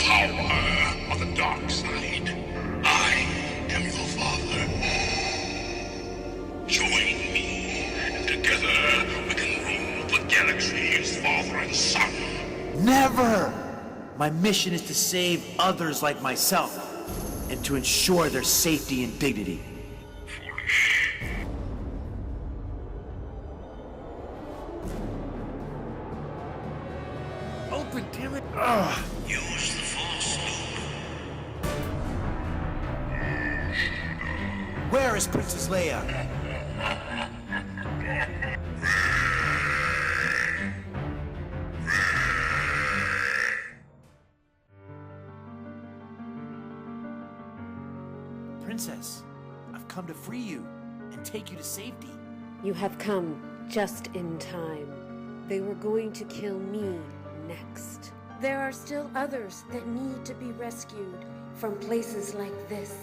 power of the dark side. I am your father. Join me, and together we can rule the galaxy as father and son. Never! My mission is to save others like myself, and to ensure their safety and dignity. Foolish. Open, damn it! Use the Force, Where is Princess Leia? Princess, I've come to free you and take you to safety. You have come just in time. They were going to kill me next. There are still others that need to be rescued from places like this.